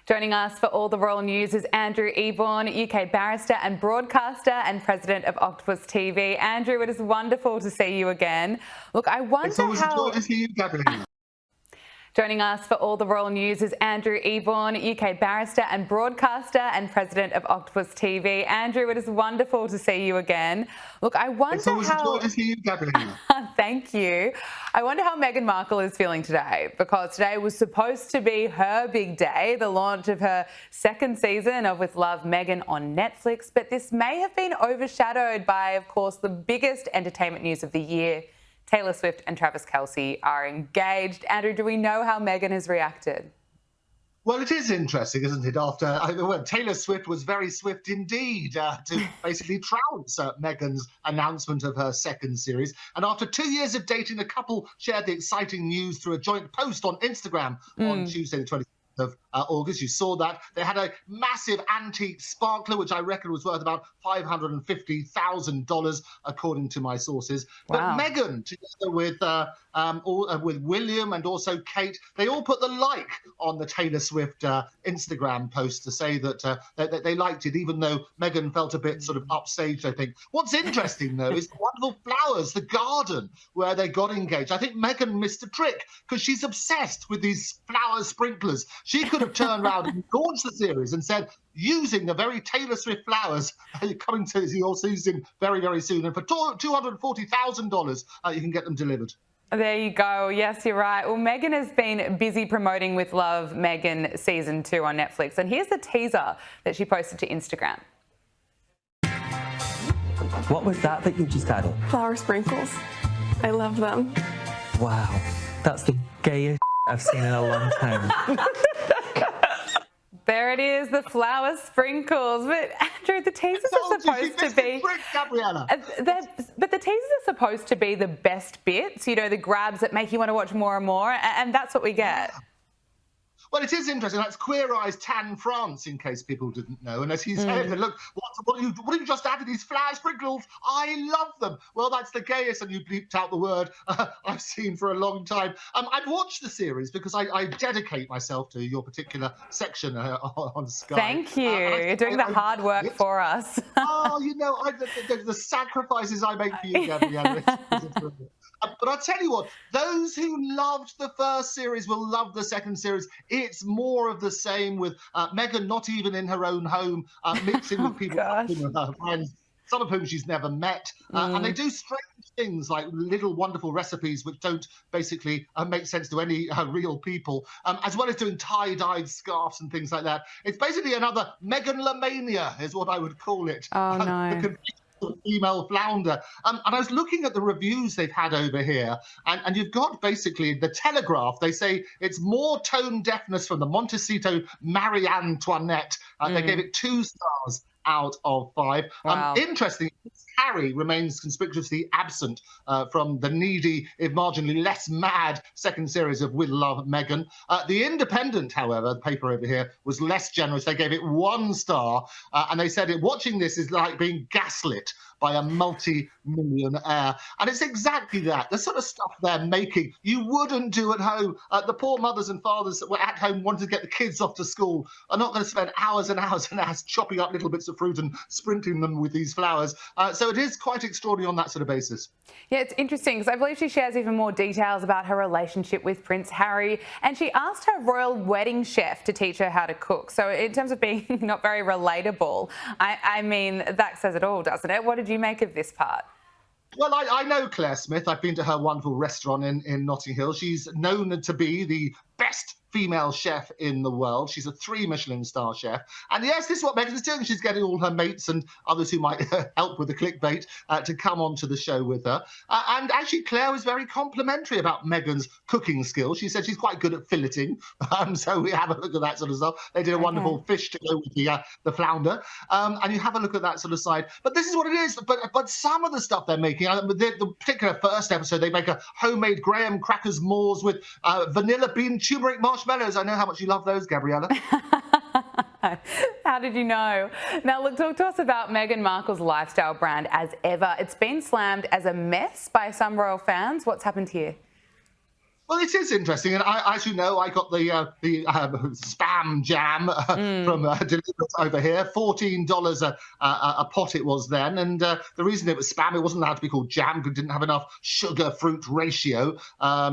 Joining us for all the royal news is Andrew Eborn, UK barrister and broadcaster and president of Octopus TV. Andrew, it is wonderful to see you again. Look, I wonder It's always a joy to see you, Gabriella. Joining us for all the royal news is Andrew Eborn, UK barrister and broadcaster and president of Octopus TV. Andrew, it is wonderful to see you again. Look, I wonder It's always a joy to see you, Gabriella. Thank you. I wonder how Meghan Markle is feeling today, because today was supposed to be her big day, the launch of her second season of With Love, Meghan on Netflix. But this may have been overshadowed by, of course, the biggest entertainment news of the year. Taylor Swift and Travis Kelce are engaged. Andrew, do we know how Meghan has reacted? Well, it is interesting, isn't it? Taylor Swift was very swift indeed to basically trounce Meghan's announcement of her second series. And after 2 years of dating, the couple shared the exciting news through a joint post on Instagram on Tuesday, the 26th of August. You saw that. They had a massive antique sparkler, which I reckon was worth about $550,000, according to my sources. Wow. But Meghan, together with William and also Kate, they all put the like on the Taylor Swift Instagram post to say that they liked it, even though Meghan felt a bit sort of upstaged, I think. What's interesting, though, is the wonderful flowers, the garden where they got engaged. I think Meghan missed a trick because she's obsessed with these flower sprinklers. She could have turned around and launched the series and said, using the very Taylor Swift flowers coming to your season very, very soon. And for $240,000, you can get them delivered. There you go. Yes, you're right. Well, Meghan has been busy promoting With Love, Meghan Season 2 on Netflix. And here's the teaser that she posted to Instagram. What was that you just added? Flower sprinkles. I love them. Wow, that's the gayest I've seen in a long time. There it is, the flower sprinkles. But Andrew, the teasers are supposed to be... Gabriella. But the teasers are supposed to be the best bits, you know, the grabs that make you want to watch more and more, and that's what we get. Well, it is interesting. That's Queer Eye's Tan France, in case people didn't know. And as he said, look, what have you just added? These flower sprinkles? I love them. Well, that's the gayest, and you bleeped out the word, I've seen for a long time. I've watched the series because I dedicate myself to your particular section on Sky. Thank you. You're doing the hard work for us. Oh, you know, the sacrifices I make for you, Gabriella. But I'll tell you what, those who loved the first series will love the second series. It's more of the same, with Meghan not even in her own home, mixing with people, with her friends, some of whom she's never met. And they do strange things like little wonderful recipes which don't basically make sense to any real people, as well as doing tie-dyed scarves and things like that. It's basically another Meghan-lamania is what I would call it. Oh, no. Female flounder. And I was looking at the reviews they've had over here, and you've got basically the Telegraph. They say it's more tone deafness from the Montecito Marie Antoinette. They gave it 2 stars out of 5. Wow. Interesting, Harry remains conspicuously absent from the needy, if marginally less mad second series of With Love, Meghan. The Independent, however, the paper over here, was less generous. They gave it 1 star, and they said watching this is like being gaslit by a multi-millionaire. And it's exactly that, the sort of stuff they're making you wouldn't do at home. The poor mothers and fathers that were at home wanting to get the kids off to school are not going to spend hours and hours and hours chopping up little bits of fruit and sprinkling them with these flowers. So it is quite extraordinary on that sort of basis. Yeah, it's interesting because I believe she shares even more details about her relationship with Prince Harry, and she asked her royal wedding chef to teach her how to cook. So in terms of being not very relatable, I mean, that says it all, doesn't it? What did you make of this part? Well, I know Claire Smith. I've been to her wonderful restaurant in Notting Hill. She's known to be the best female chef in the world. She's a 3 Michelin star chef. And yes, this is what Meghan is doing. She's getting all her mates and others who might help with the clickbait to come onto the show with her. And actually, Claire was very complimentary about Meghan's cooking skills. She said she's quite good at filleting. So we have a look at that sort of stuff. They did a wonderful fish to go with the flounder. And you have a look at that sort of side. But this is what it is. But some of the stuff they're making, the particular first episode, they make a homemade graham crackers m'ores with vanilla bean turmeric marshmallows. I know how much you love those, Gabriella. How did you know? Now, look, talk to us about Meghan Markle's lifestyle brand As Ever. It's been slammed as a mess by some royal fans. What's happened here? Well, it is interesting, and as you know, I got the spam jam from delivered over here. $14 a pot it was then, and the reason it was spam, it wasn't allowed to be called jam because it didn't have enough sugar-fruit ratio.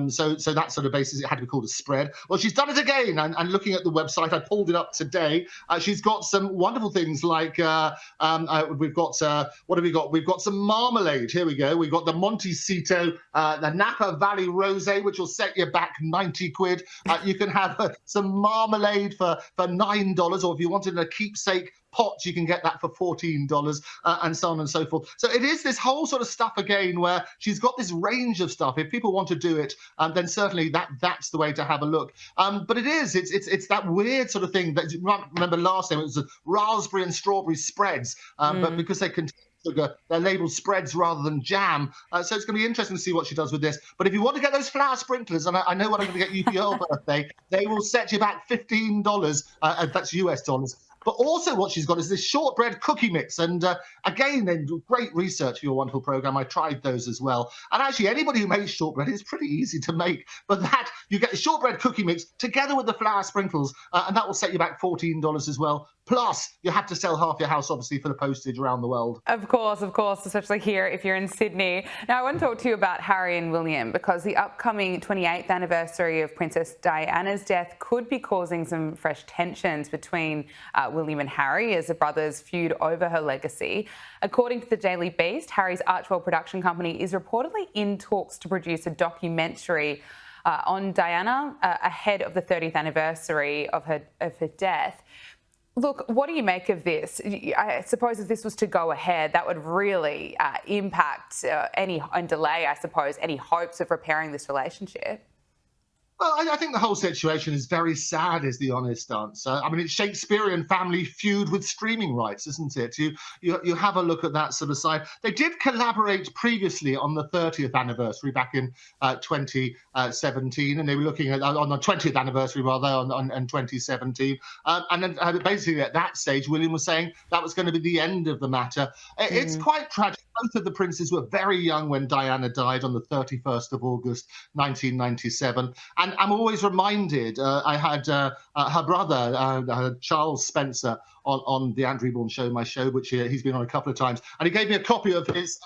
So that sort of basis, it had to be called a spread. Well, she's done it again, and looking at the website, I pulled it up today. She's got some wonderful things like we've got what have we got? We've got some marmalade. Here we go. We've got the Montecito, the Napa Valley rosé, which will set you back 90 quid. You can have some marmalade for $9, or if you wanted a keepsake pot, you can get that for $14, and so on and so forth. So it is this whole sort of stuff again where she's got this range of stuff. If people want to do it, then certainly that's the way to have a look. But it's that weird sort of thing that you might remember last time, it was raspberry and strawberry spreads, but because they contain sugar, they're labeled spreads rather than jam. So it's going to be interesting to see what she does with this. But if you want to get those flour sprinklers, and I know what I'm going to get you for your birthday, they will set you back $15. That's US dollars. But also what she's got is this shortbread cookie mix. And again, then great research for your wonderful program. I tried those as well. And actually, anybody who makes shortbread, it's pretty easy to make. But that, you get the shortbread cookie mix together with the flour sprinkles, and that will set you back $14 as well. Plus, you have to sell half your house, obviously, for the postage around the world. Of course, especially here if you're in Sydney. Now, I want to talk to you about Harry and William, because the upcoming 28th anniversary of Princess Diana's death could be causing some fresh tensions between William and Harry as the brothers feud over her legacy. According to the Daily Beast, Harry's Archwell production company is reportedly in talks to produce a documentary on Diana ahead of the 30th anniversary of her death. Look, what do you make of this? I suppose if this was to go ahead, that would really impact and delay, I suppose, any hopes of repairing this relationship. Well, I think the whole situation is very sad, is the honest answer. I mean, it's Shakespearean family feud with streaming rights, isn't it? You have a look at that sort of side. They did collaborate previously on the 30th anniversary back in 2017, and they were looking at on the 20th anniversary rather in 2017. And then basically at that stage, William was saying that was going to be the end of the matter. It's quite tragic. Both of the princes were very young when Diana died on the 31st of August, 1997. And I'm always reminded, I had her brother, Charles Spencer, on the Andrew Eborn show, my show, which he's been on a couple of times. And he gave me a copy of his,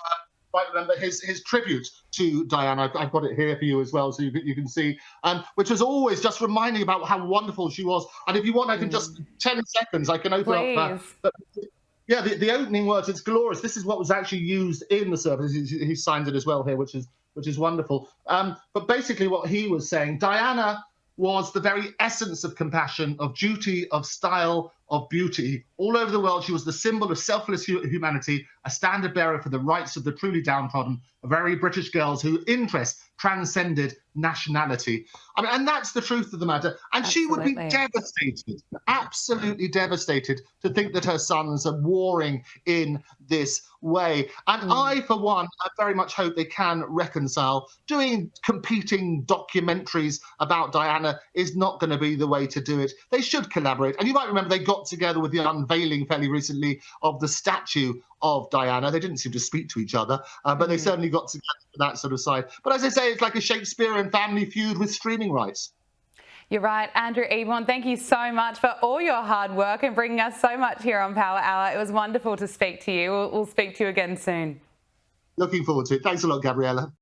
I remember, his tribute to Diana. I've got it here for you as well, so you can see, which was always just reminding about how wonderful she was. And if you want, I can just, 10 seconds, I can open up. Yeah, the opening words, it's glorious. This is what was actually used in the service. He signed it as well here, which is wonderful. But basically what he was saying, Diana was the very essence of compassion, of duty, of style, of beauty. All over the world, she was the symbol of selfless humanity, a standard bearer for the rights of the truly downtrodden, a very British girls whose interest transcended nationality. I mean, and that's the truth of the matter. And Absolutely. She would be devastated, absolutely devastated, to think that her sons are warring in this way. And I, for one, I very much hope they can reconcile. Doing competing documentaries about Diana is not going to be the way to do it. They should collaborate. And you might remember they got together with the unveiling fairly recently of the statue of Diana. They didn't seem to speak to each other, but they certainly got together for that sort of side. But as I say, it's like a Shakespearean family feud with streaming rights. You're right, Andrew Eborn, thank you so much for all your hard work and bringing us so much here on Power Hour. It was wonderful to speak to you. We'll speak to you again soon. Looking forward to it. Thanks a lot, Gabriella.